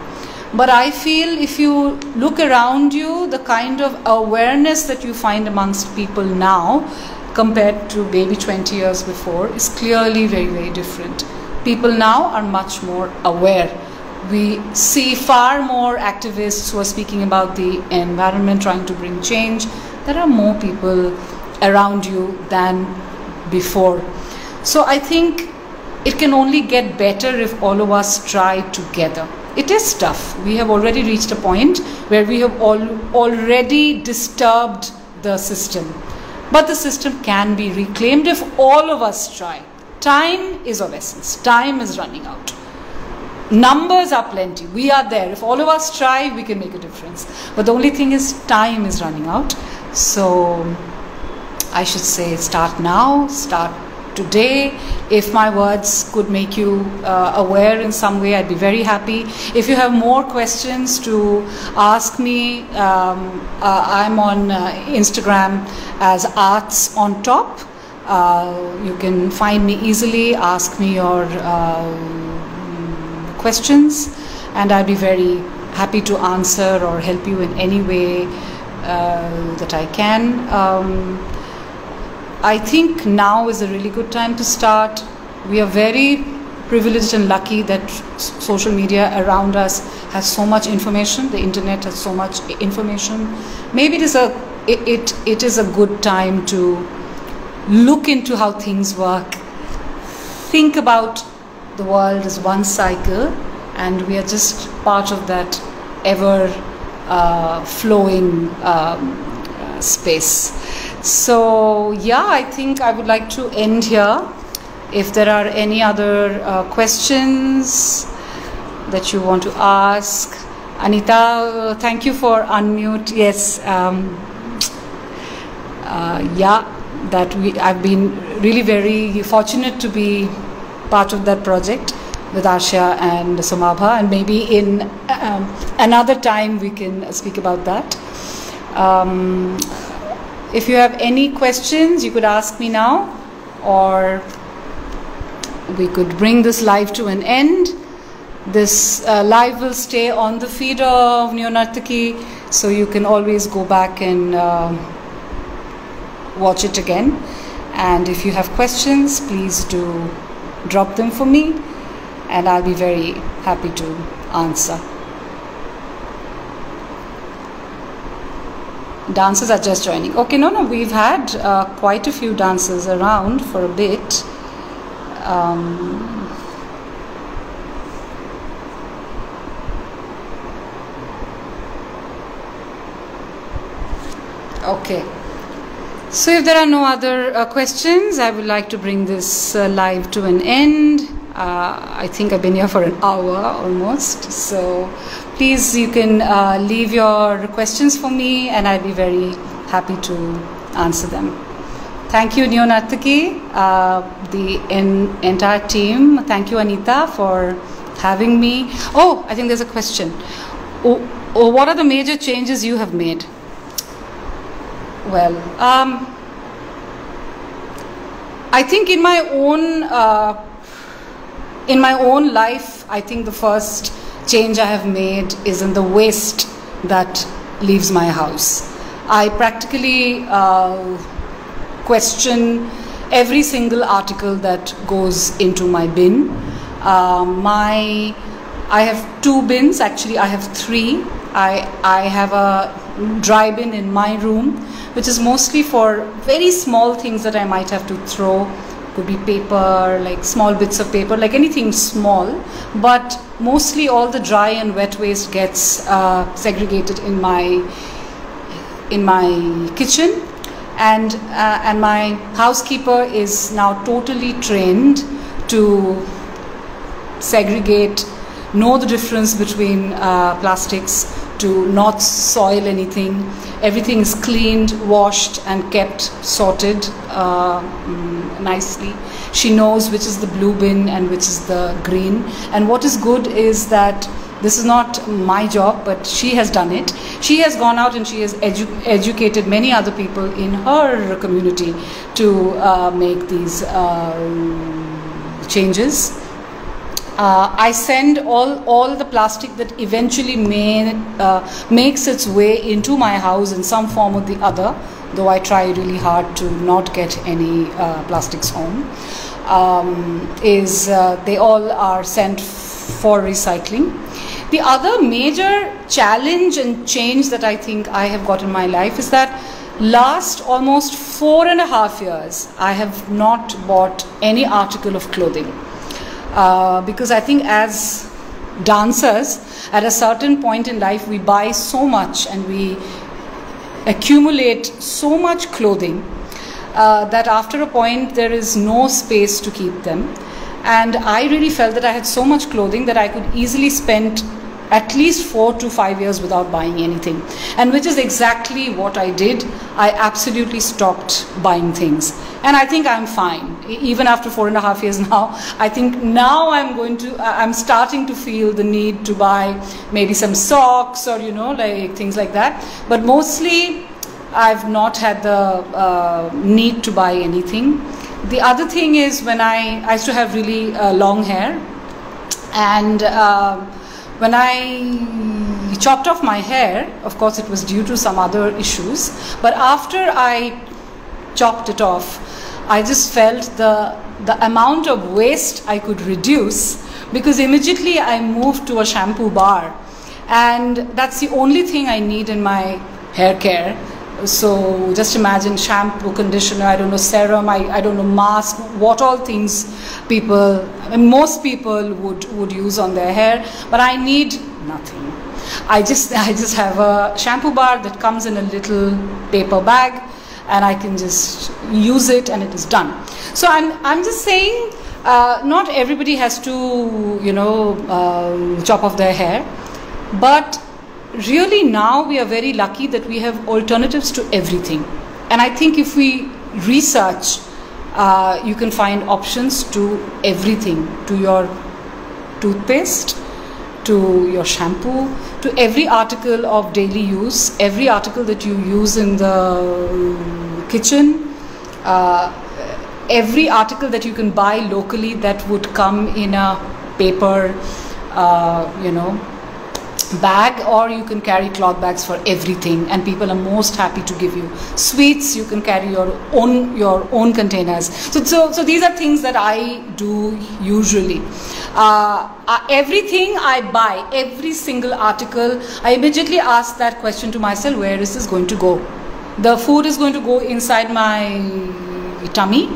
But I feel if you look around you, the kind of awareness that you find amongst people now compared to maybe 20 years before is clearly very, very different. People now are much more aware. We see far more activists who are speaking about the environment, trying to bring change. There are more people around you than before. So I think it can only get better if all of us try together. It is tough. We have already reached a point where we have already disturbed the system. But the system can be reclaimed if all of us try. Time is of essence. Time is running out. Numbers are plenty. We are there. If all of us try, we can make a difference. But the only thing is time is running out. So I should say start now, start today. If my words could make you aware in some way, I'd be very happy. If you have more questions to ask me, I'm on Instagram as Arts on Top. You can find me easily, ask me your questions, and I'll be very happy to answer or help you in any way that I can. I think now is a really good time to start. We are very privileged and lucky that social media around us has so much information. The internet has so much information. Maybe it is a good time to look into how things work. Think about the world as one cycle, and we are just part of that ever flowing space. So yeah, I think I would like to end here. If there are any other questions that you want to ask. Anita, thank you for unmute. Yes, I've been really very fortunate to be part of that project with Asha and Somabha, and maybe in another time we can speak about that. If you have any questions, you could ask me now, or we could bring this live to an end. This live will stay on the feed of Neonartaki, so you can always go back and watch it again. And if you have questions, please do drop them for me, and I'll be very happy to answer. Dancers are just joining. Okay, no, we've had quite a few dancers around for a bit. Okay. So if there are no other questions, I would like to bring this live to an end. I think I've been here for an hour almost. So please, you can leave your questions for me, and I'll be very happy to answer them. Thank you, Neonartaki, the entire team. Thank you, Anita, for having me. Oh, I think there's a question. What are the major changes you have made? Well, I think in my own life, I think the first change I have made is in the waste that leaves my house. I practically question every single article that goes into my bin. I have 2 bins, actually I have 3. I have a dry bin in my room, which is mostly for very small things that I might have to throw. Could be paper, like small bits of paper, like anything small, but mostly all the dry and wet waste gets segregated in my kitchen. and my housekeeper is now totally trained to segregate, know the difference between plastics, to not soil anything. Everything is cleaned, washed and kept sorted nicely. She knows which is the blue bin and which is the green. And what is good is that this is not my job, but she has done it. She has gone out and she has educated many other people in her community to make these changes. I send all the plastic that eventually makes its way into my house in some form or the other, though I try really hard to not get any plastics home. They all are sent for recycling. The other major challenge and change that I think I have got in my life is that last almost 4.5 years I have not bought any article of clothing. Because I think as dancers, at a certain point in life, we buy so much and we accumulate so much clothing that after a point there is no space to keep them. And I really felt that I had so much clothing that I could easily spend at least 4 to 5 years without buying anything, and which is exactly what I did. I absolutely stopped buying things, and I think I'm fine. Even after 4.5 years now, I think now I'm starting to feel the need to buy maybe some socks or like things like that, but mostly I've not had the need to buy anything. The other thing is, when I used to have really long hair, and when I chopped off my hair, of course it was due to some other issues, but after I chopped it off, I just felt the amount of waste I could reduce, because immediately I moved to a shampoo bar, and that's the only thing I need in my hair care. So just imagine shampoo, conditioner, I don't know, serum, I don't know, mask, what all things most people would use on their hair, but I need nothing. I just have a shampoo bar that comes in a little paper bag, and I can just use it and it is done. So I'm just saying, not everybody has to chop off their hair, but really now we are very lucky that we have alternatives to everything. And I think if we research, you can find options to everything, to your toothpaste, to your shampoo, to every article of daily use, every article that you use in the kitchen, every article that you can buy locally that would come in a paper, bag, or you can carry cloth bags for everything, and people are most happy to give you. Sweets, you can carry your own containers. So these are things that I do usually. Everything I buy, every single article, I immediately ask that question to myself: where is this going to go? The food is going to go inside my tummy.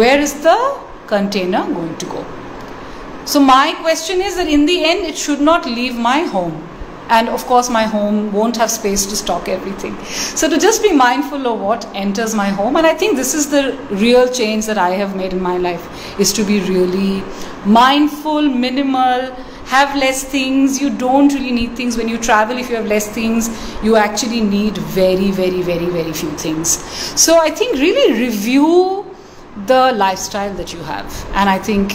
Where is the container going to go? So my question is that in the end, it should not leave my home. And of course, my home won't have space to stock everything. So to just be mindful of what enters my home. And I think this is the real change that I have made in my life, is to be really mindful, minimal, have less things. You don't really need things. When you travel, if you have less things, you actually need very, very, very, very few things. So I think really review the lifestyle that you have. And I think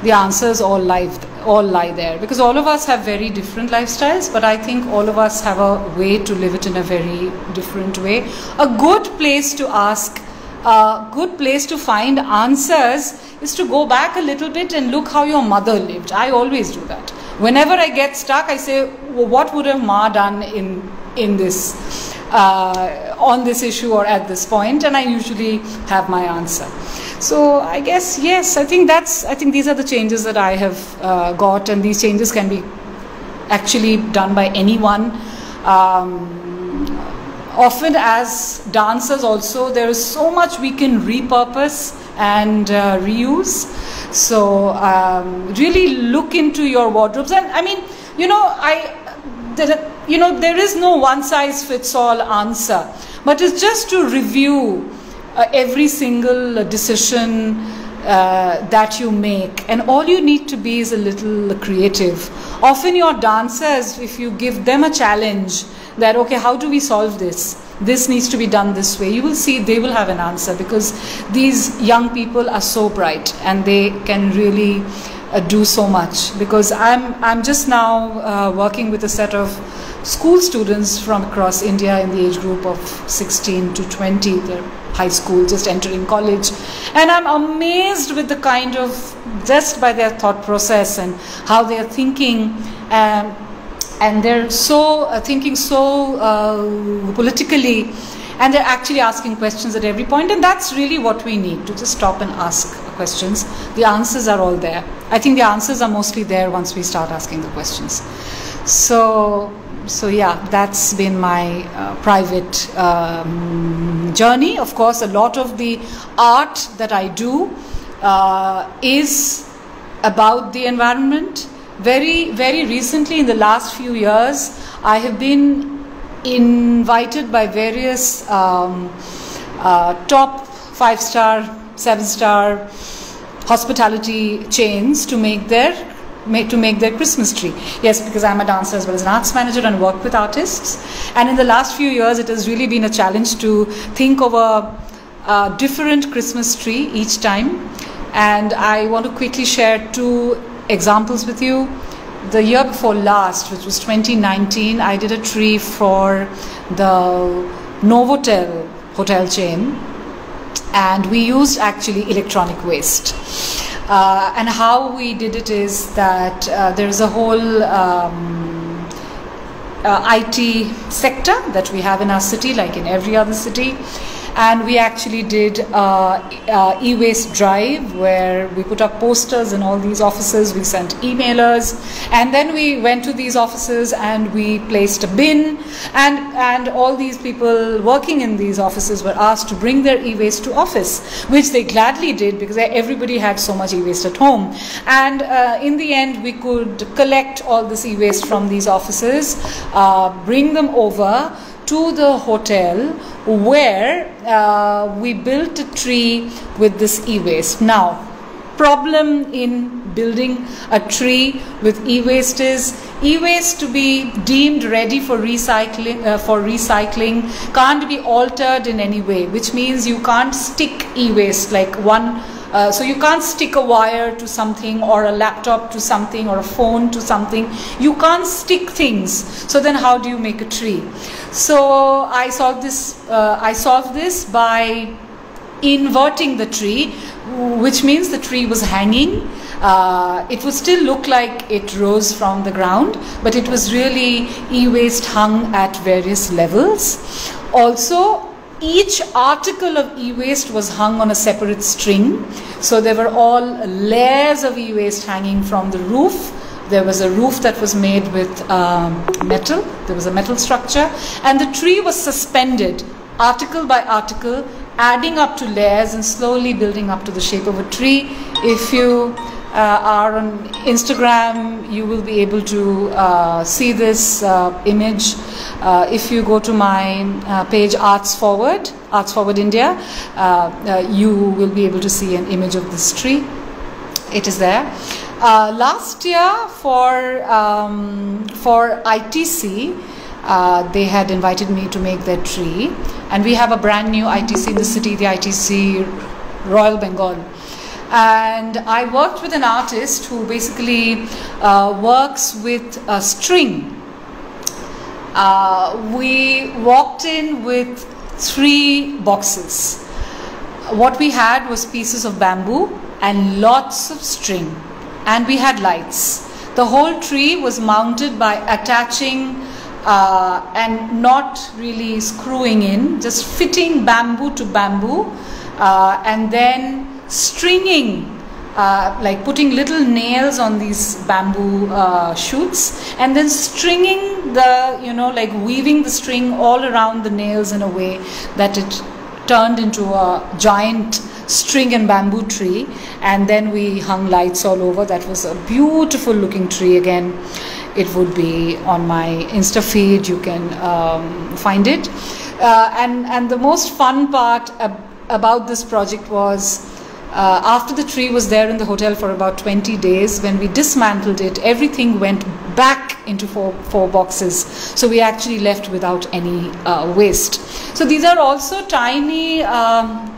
the answers all lie there, because all of us have very different lifestyles, but I think all of us have a way to live it in a very different way. A good place to ask, a good place to find answers is to go back a little bit and look how your mother lived. I always do that. Whenever I get stuck, I say, well, what would have Ma done in this on this issue or at this point, and I usually have my answer. So I guess, yes, I think these are the changes that I have got, and these changes can be actually done by anyone. Often as dancers also, there is so much we can repurpose and reuse. So really look into your wardrobes. And I mean, there is no one size fits all answer. but it's just to review every single decision that you make, and all you need to be is a little creative. Often your dancers, if you give them a challenge that, okay, how do we solve this? This needs to be done this way. You will see they will have an answer, because these young people are so bright and they can really do so much. Because I'm just now working with a set of school students from across India in the age group of 16 to 20. They're high school, just entering college, and I'm amazed with the kind of, just by their thought process and how they are thinking, and they're so thinking so politically, and they're actually asking questions at every point, and that's really what we need, to just stop and ask questions. The answers are all there. I think the answers are mostly there once we start asking the questions. So yeah, that's been my private journey. Of course, a lot of the art that I do is about the environment. Very, very recently, in the last few years, I have been invited by various top 5-star, 7-star hospitality chains to make their Christmas tree. Yes, because I'm a dancer as well as an arts manager and work with artists. And in the last few years, it has really been a challenge to think of a different Christmas tree each time. And I want to quickly share 2 examples with you. The year before last, which was 2019, I did a tree for the Novotel hotel chain, and we used actually electronic waste. And how we did it is that there is a whole IT sector that we have in our city, like in every other city. And we actually did e-waste drive, where we put up posters in all these offices. We sent emailers, and then we went to these offices and we placed a bin, and all these people working in these offices were asked to bring their e-waste to office, which they gladly did, because everybody had so much e-waste at home. And in the end, we could collect all this e-waste from these offices, bring them over to the hotel, where we built a tree with this e-waste. Now, problem in building a tree with e-waste is, e-waste to be deemed ready for recycling can't be altered in any way, which means you can't stick e-waste like one. So you can't stick a wire to something, or a laptop to something, or a phone to something. You can't stick things. So then how do you make a tree? So I solved this by inverting the tree, which means the tree was hanging. It would still look like it rose from the ground, but it was really e-waste hung at various levels. Also, each article of e-waste was hung on a separate string. So there were all layers of e-waste hanging from the roof. There was a roof that was made with metal. There was a metal structure. And the tree was suspended, article by article, adding up to layers and slowly building up to the shape of a tree. If you are on Instagram, you will be able to see this image. If you go to my page Artsforward India, you will be able to see an image of this tree. It is there. Last year for ITC, they had invited me to make their tree, and we have a brand new ITC in the city, the ITC Royal Bengal. And I worked with an artist who basically works with a string. We walked in with 3 boxes. What we had was pieces of bamboo and lots of string, and we had lights. The whole tree was mounted by attaching and not really screwing in, just fitting bamboo to bamboo, and then stringing, like putting little nails on these bamboo shoots, and then stringing like weaving the string all around the nails in a way that it turned into a giant string and bamboo tree. And then we hung lights all over. That was a beautiful looking tree. Again, it would be on my Insta feed. You can find it. And the most fun part about this project was after the tree was there in the hotel for about 20 days, when we dismantled it, everything went back into four boxes. So we actually left without any waste. So these are also tiny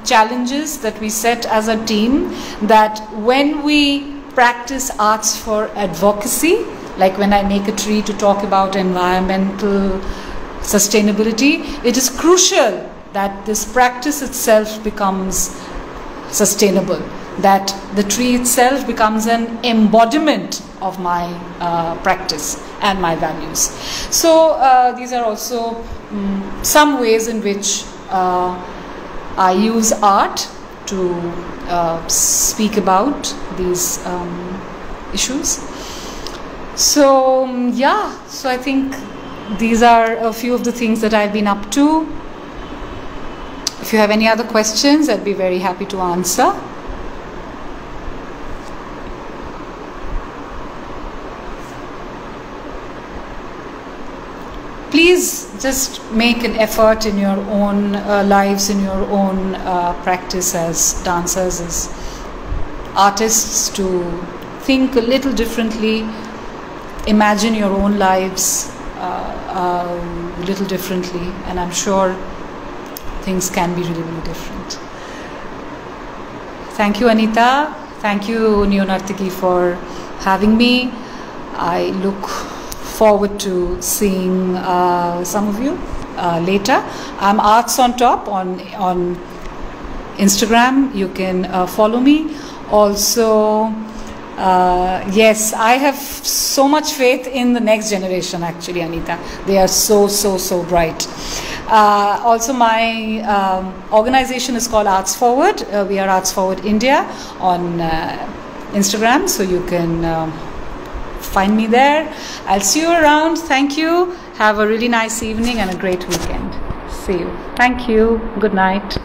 challenges that we set as a team, that when we practice arts for advocacy, like when I make a tree to talk about environmental sustainability, it is crucial that this practice itself becomes sustainable, that the tree itself becomes an embodiment of my practice and my values. So these are also some ways in which I use art to speak about these issues. So yeah, so I think these are a few of the things that I've been up to. If you have any other questions, I'd be very happy to answer. Please just make an effort in your own lives, in your own practice as dancers, as artists, to think a little differently, imagine your own lives a little differently, and I'm sure things can be really, really different. Thank you, Anita. Thank you, Neo-Nartaki, for having me. I look forward to seeing some of you later. I'm Arts on Top on Instagram. You can follow me. Also, yes, I have so much faith in the next generation, actually, Anita. They are so bright. Also, my organization is called Artsforward. We are Artsforward India on Instagram, so you can find me there. I'll see you around. Thank you. Have a really nice evening and a great weekend. See you. Thank you. Good night.